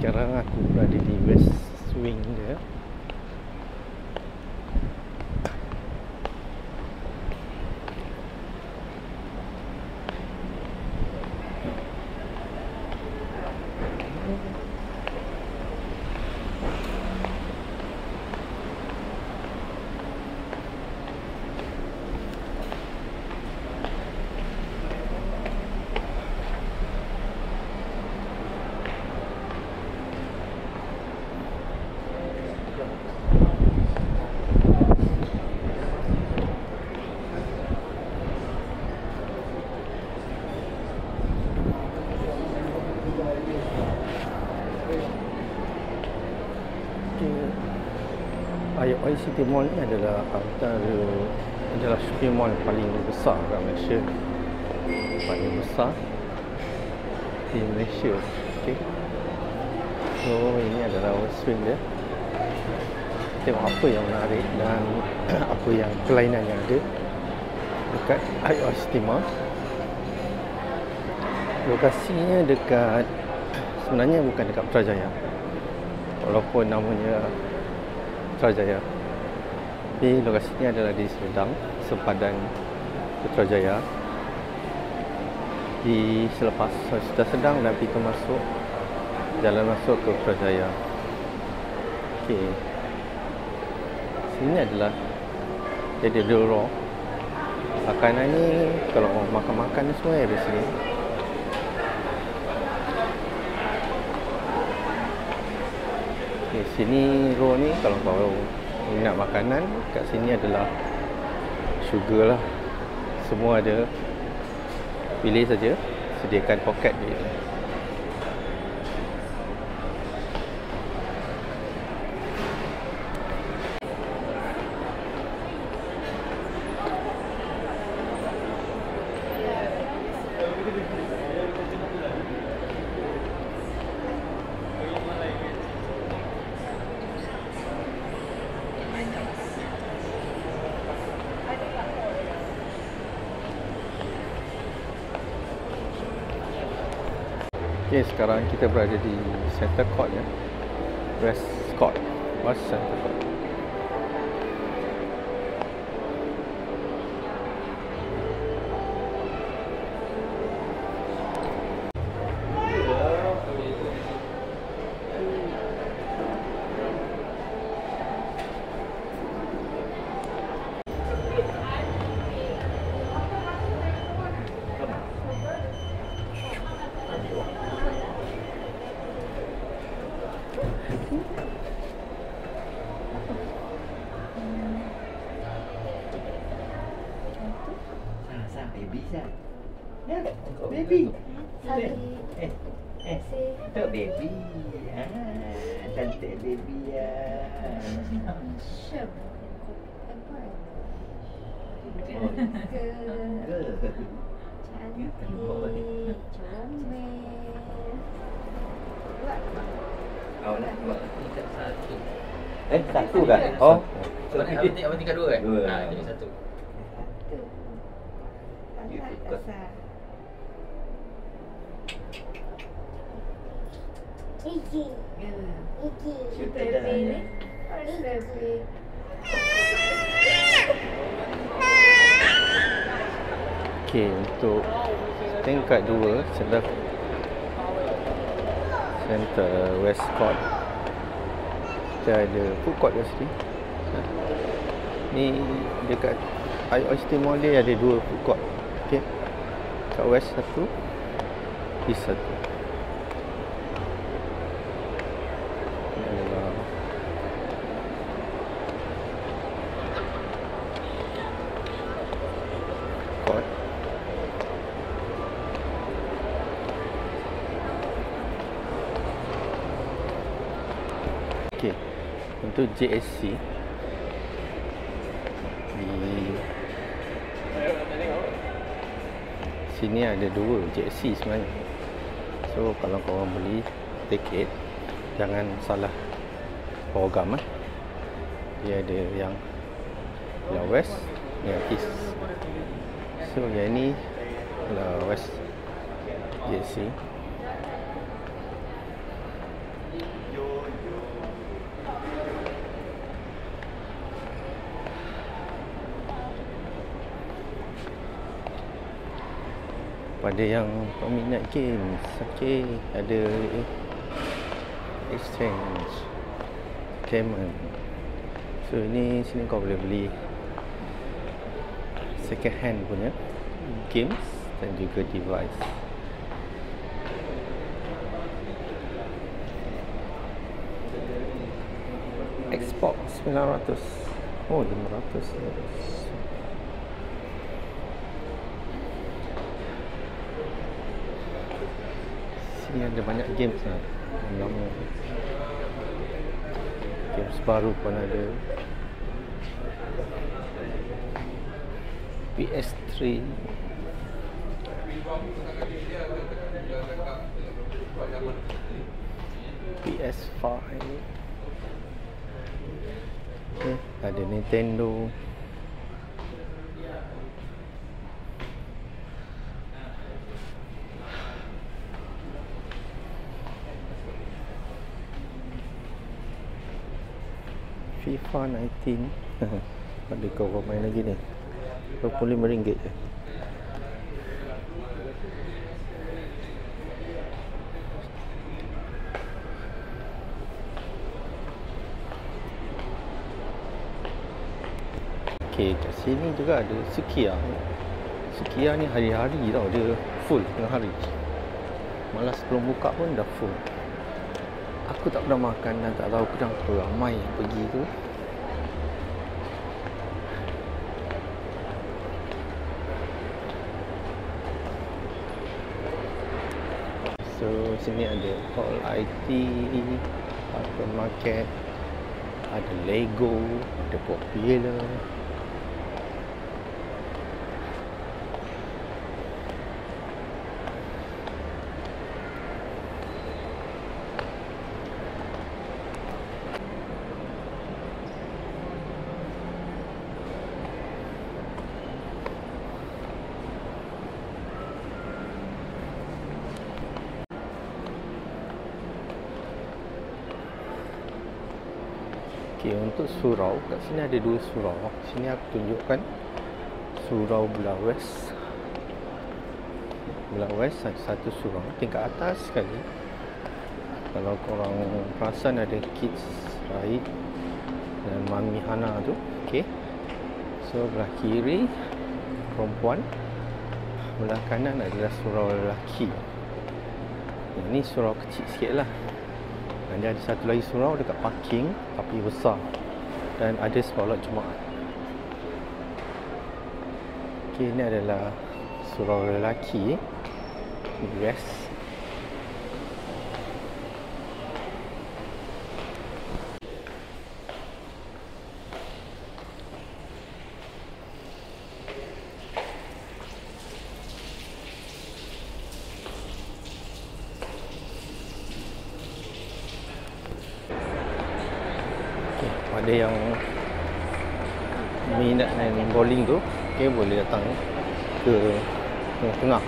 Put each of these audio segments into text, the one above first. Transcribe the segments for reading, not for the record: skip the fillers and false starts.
sekarang aku berada di West Wing dia. IOI City Mall ni adalah shopping mall paling besar kat Malaysia, paling besar di Malaysia. Okay. So ini adalah West Wing dia. Tengok apa yang menarik dan apa yang kelainan yang ada dekat IOI City Mall. Lokasinya dekat, sebenarnya bukan dekat Putrajaya, walaupun namanya Putrajaya, tapi lokasinya adalah di Semedang, sempadan Putrajaya. Di selepas sudah sedang dan pintu masuk, jalan masuk ke Putrajaya. Okey, sini adalah jadi dulu makanan ni. Kalau makan-makan ni semua ada sini. Okay, sini row ni kalau kau nak makanan, kat sini adalah sugar lah. Semua ada, pilih saja, sediakan poket dia. Okay, sekarang kita berada di Center Court ya. West Court. West Center Court. Baby sah. Ya, baby. Tu baby. Cantik baby ya. Satu kan? Oh. Apa tingkat dua kan? Dua. Jadi satu. Iki. Cerita dah. Okey, untuk tingkat 2 Center West Court, kita ada food court kat sini. Ni dekat IOI City Mall dia ada 2 food court. Okey, kat West satu, East satu. Ini adalah court. Okey, untuk JSC di sini ada 2 JSC sebenarnya. So kalau korang beli tiket, jangan salah program lah. Dia ada yang West, yang East. So yang ni adalah West JSC. pada yang peminat games, okey, ada exchange payment. So ini sini kau boleh beli second hand punya games dan juga device. Xbox 900. Oh, 500. Sini ada banyak games lah. Lama. Games baru pun ada. PS3. PS5. Ada Nintendo. FIFA 19. Ada kau main lagi ni. RM25 je. Okey, kat sini juga ada Sukiya. Sukiya ni hari-hari tau, dia full tengah hari. Malah sebelum buka pun dah full. Aku tak pernah makan dan tak tahu kenapa ramai yang pergi tu. So sini ada All IT, hypermarket, ada Lego, ada Popular. Okey, untuk surau, kat sini ada dua surau. Sini aku tunjukkan surau belah west. Belah west ada satu surau tingkat atas sekali. Kalau korang perasan ada kids ride dan Mami Hana tu. Okey. So belah kiri perempuan, belah kanan adalah surau lelaki. Ini surau kecil sikit lah. Dan dia ada satu lagi surau dekat parking tapi besar. Dan ada solat Jumaat. Okey, ini adalah surau lelaki. Yes. Ada yang minat main bowling tu, okay, boleh datang ke tengah-tengah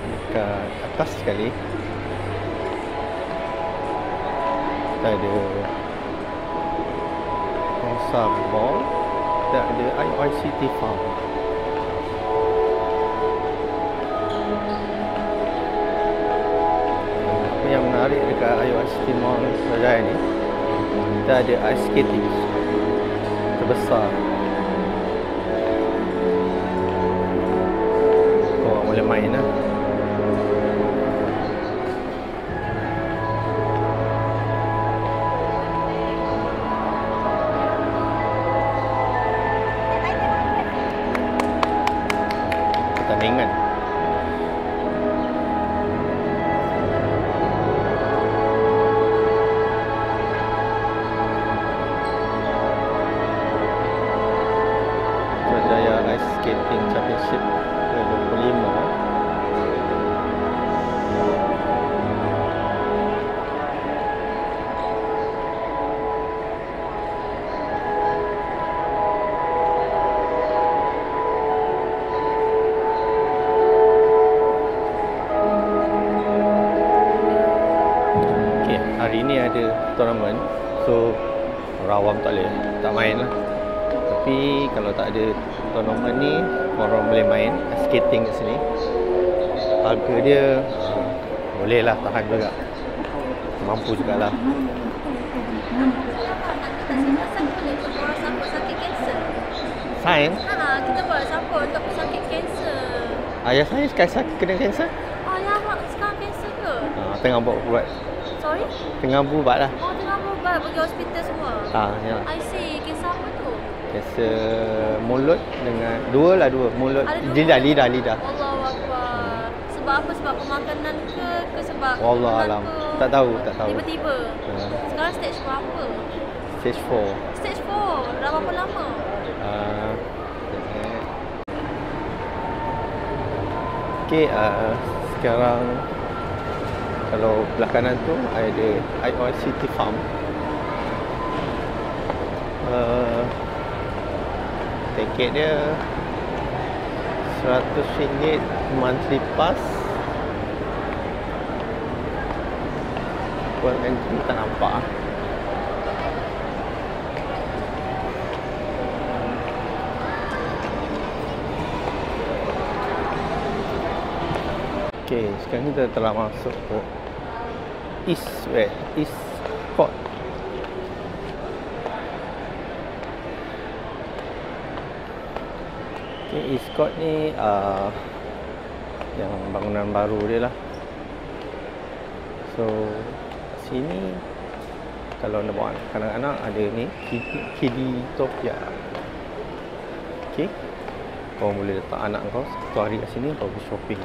dekat atas sekali. Kita ada Hongsa Ball dan ada IOICT Farm. Apa yang menarik dekat IOICT Mall Sajai ni, kita ada ice skating terbesar. Korang boleh main lah. Pertandingan. Ice Skating Championship ke-25. Okay, hari ni ada tournament. So orang awam tak boleh tak main lah. Tapi kalau tak ada tournament ni, Korang boleh main skating kat sini. Harga dia boleh lah, tahan juga. Mampu jugalah. Sains? Kita buat siapa untuk pesakit kanser. Ayah saya sekarang kena kanser? Ayah mak sekarang kanser ke? Tengah buat. Sorry? Tengah buat lah. Oh, tengah berubat pergi hospital semua? Ya. I see. Kanser apa tu? Kanser mulut dengan dua. Mulut, Ada dua? lidah. Allahuakbar. Sebab apa? Sebab pemakanan ke sebab Wallahualam. Tak tahu. Tiba-tiba. Sekarang stage berapa? Stage 4. Stage 4. Dah berapa lama? Okay, sekarang kalau belah kanan tu ada IOI City Farm. Tiket dia RM100 monthly pass. Well, entry tak nampak. Okay, sekarang kita telah masuk ke East Court. Okay, East Court ni yang bangunan baru dia lah. So sini kalau nak bawa anak-anak ada ni Kidditopia. Okay, kau boleh letak anak kau satu hari kat sini, kau pergi shopping.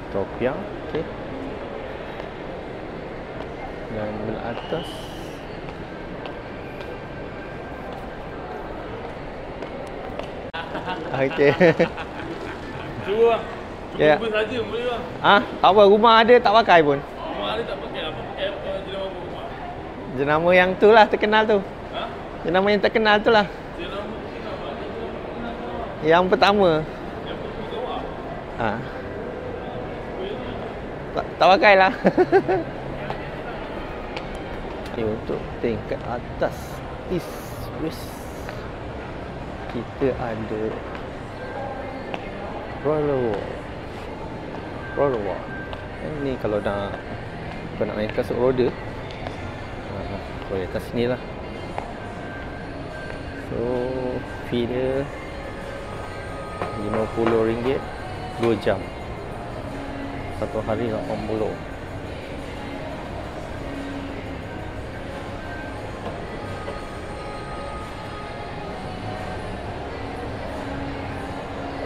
Kidditopia, okay. Dan belah atas okey. Cuba. Ya. Cuba saja boleh bang. Tak apa, rumah ada tak pakai pun. Rumah ada tak pakai apa? Pakai jenama rumah. Jenama yang tu lah terkenal tu. Jenama yang terkenal tu lah. Jenama Yang pertama. yang bawah. Tak pakai lah. Ini untuk tingkat atas East West. Kita ada roller wall. Ini kalau kau nak main kasut roda, boleh atas sini lah. So fee dia RM50 2 jam. Satu hari 80.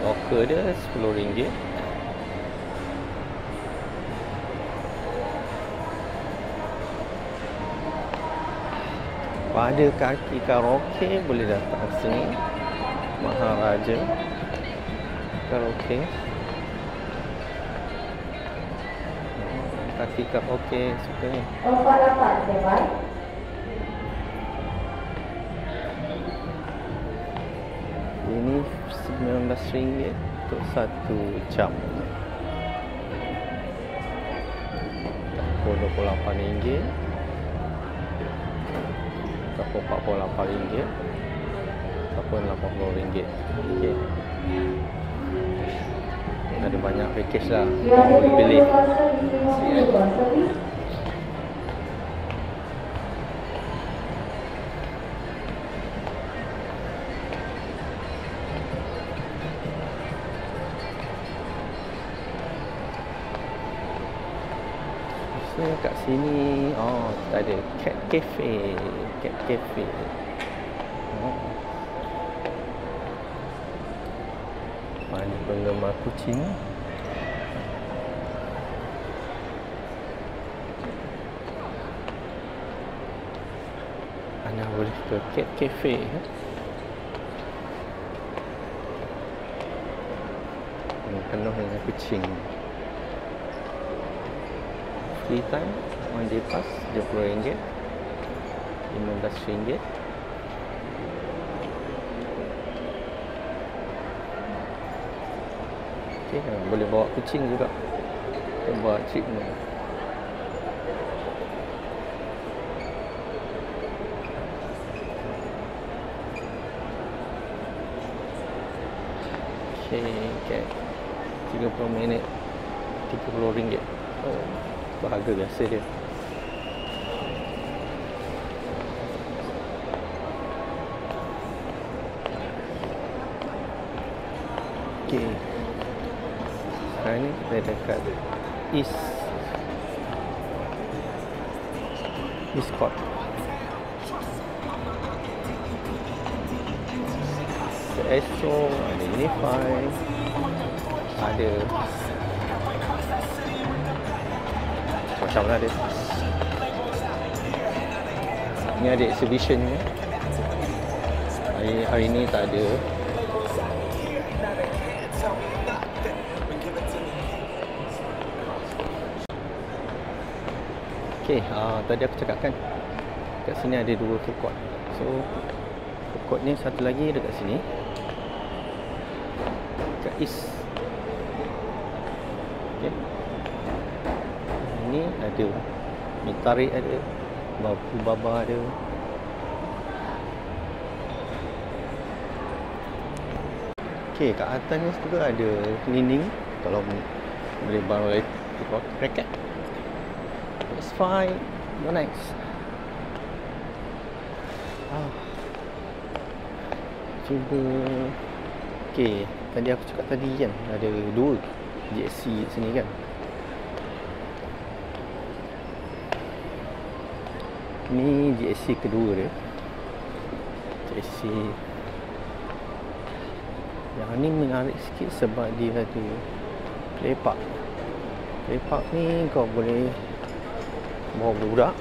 Locker dia RM10. Pada kaki karaoke boleh datang sini. Maharaja Karaoke. Kaki karaoke suka ni. Ini RM19 untuk 1 jam. RM28 ataupun RM48 ataupun RM80. Okey. Ada banyak package lah, boleh pilih. Kat sini kita ada Cat Cafe. Mana penggemar kucing. Anda boleh ke Cat Cafe. Penuh dengan kucing. Free time, one day pass RM20, RM15. Okay, boleh bawa kucing juga. Kita buat treatment. Okay, 30 minit RM30. Oh, itu harga biasa dia. Okay, sekarang ni kita dekat East Court. Ada ESO, ada Unify, ada macam lah dia. Ni ada exhibition ni. Hari ni tak ada. Okay, tadi aku cakap kan kat sini ada 2 food court. So food court ni satu lagi dekat sini, kat East. Okay, ini ada mi tarik, ada babu baba, ada okay, kat atas ni juga ada cleaning kalau boleh bawa racket. It's fine, no nice. Cuba. Okay, tadi aku cakap tadi kan ada 2 GSC sini kan. Ni GSC kedua dia. GSC yang ni menarik sikit sebab dia ada play park. Play park ni kau boleh bawa budak,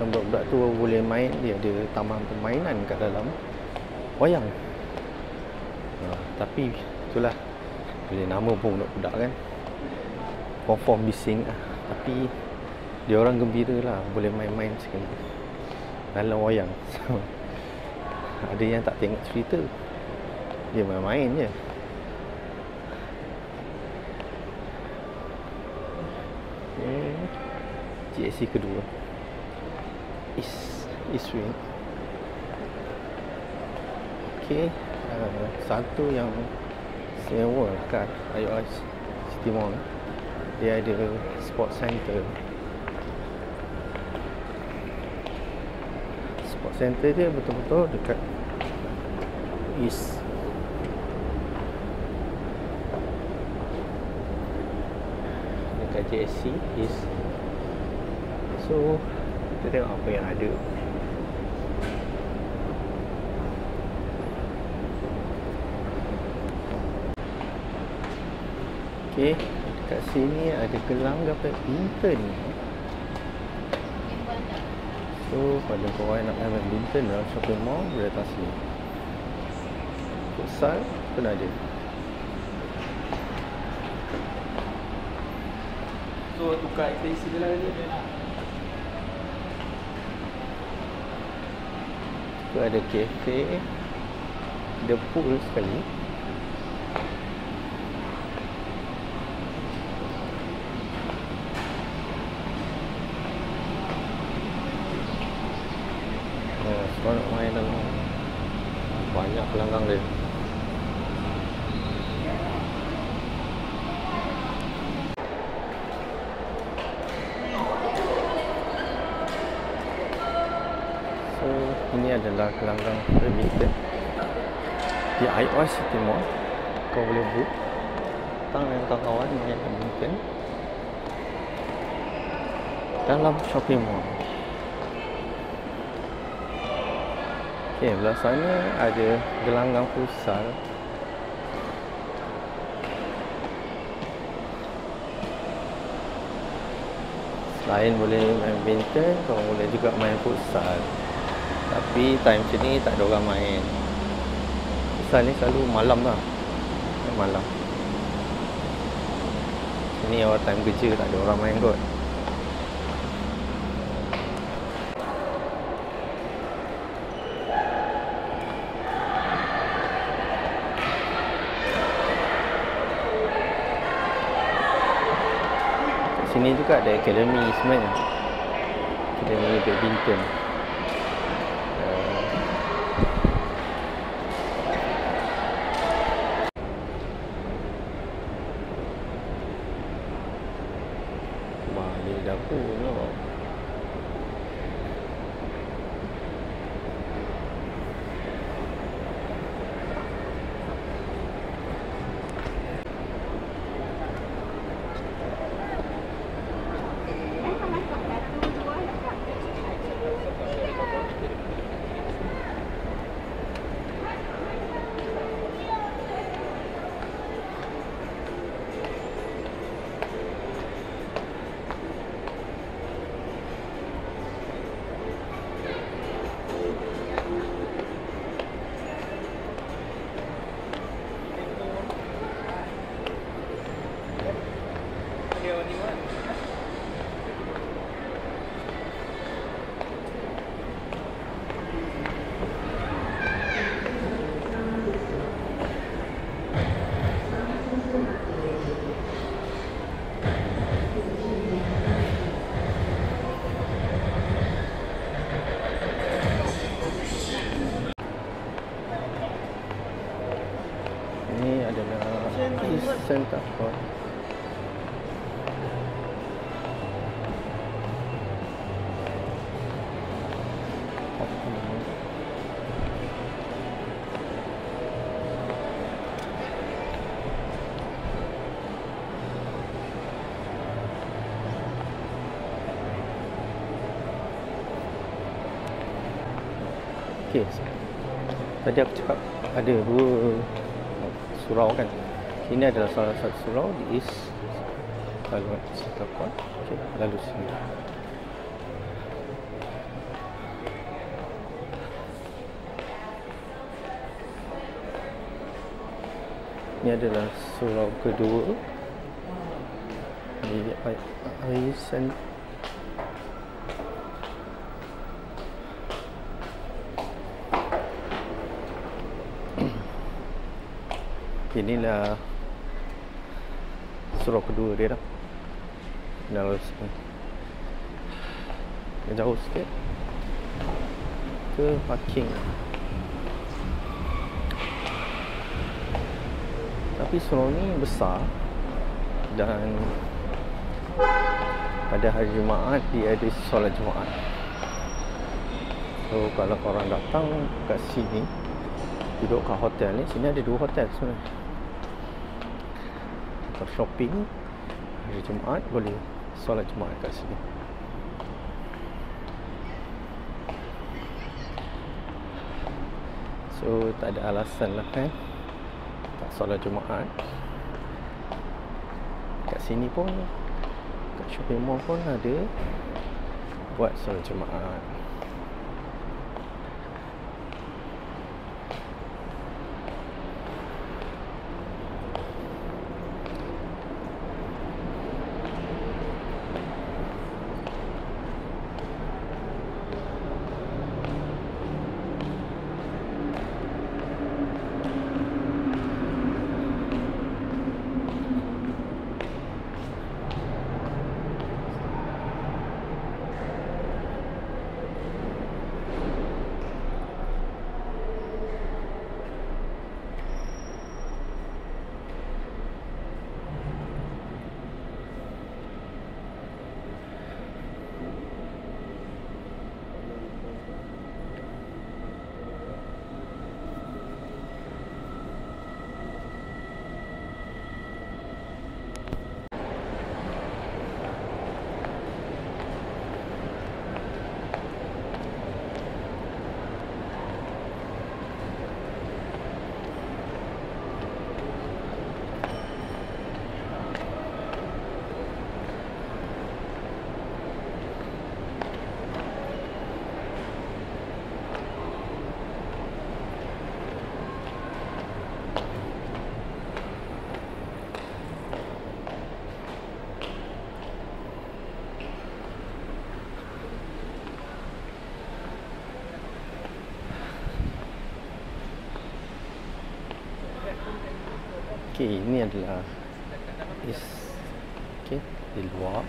dan budak-budak tu boleh main. Dia ada taman permainan kat dalam wayang. Tapi itulah, boleh nama pun budak-budak kan, confirm bising lah. Tapi dia orang gembira lah, boleh main-main sekali dalam wayang. So, ada yang tak tengok cerita, dia main-main je. GSC kedua, East Wing. Okay, satu yang sewa kat IOS City Mall, dia ada sport center. Sport center dia betul-betul dekat East. Dekat GSC East. So kita tengok apa yang ada. Okay, dekat sini ada gelanggang badminton. So pada korang yang nak main badminton dalam shopping mall, boleh datang sini. Futsal pun ada. So tukar ekstensi dia lah ni. Tu ada kafe, ada pool sekali. Kalau nak main dalam, banyak gelanggang dia. So ini adalah gelanggang badminton di IOS City Mall. Kau boleh book, datang dengan kawan-kawan main badminton dalam shopping mall. Okay, belah sana ada gelanggang futsal. Selain boleh main badminton, kau boleh juga main futsal. Tapi time macam ni tak ada orang main. Futsal ni selalu malam lah, malam. Sini awal time kerja tak ada orang main kot. Sini juga ada akademi sebenarnya, akademi badminton. Oh no. Ini adalah East Center Court. Okay, tadi aku cakap ada dua surau kan. Ini adalah salah satu surau di East Center Court. Okay, lalu sini. Ini adalah surau kedua di East Center. Inilah surau kedua dia dah. Lalu jauh sikit ke parking. Tapi surau ni besar dan pada hari Jumaat dia ada solat Jumaat. So kalau korang datang kat sini, duduk kat hotel ni, sini ada dua hotel sebenarnya. Atau shopping hari Jumaat, boleh solat Jumaat kat sini. So tak ada alasan lah kan tak solat Jumaat. Kat sini pun, kat shopping mall pun ada buat solat Jumaat. Okey, ini adalah okey, di luar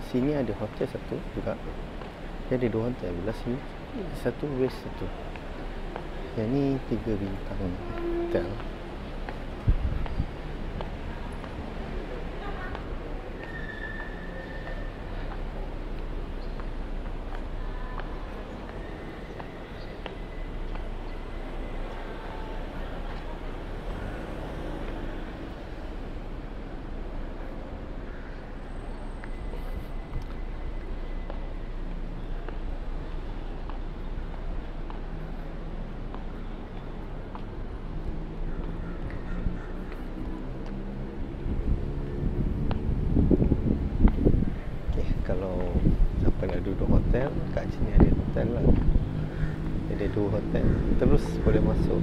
sini ada hotel satu juga. Dia ada dua hotel, belah sini satu, west satu. Yang ni 3 bintang hotel. duduk hotel, kat sini ada hotel lah. Ada 2 hotel. Terus boleh masuk.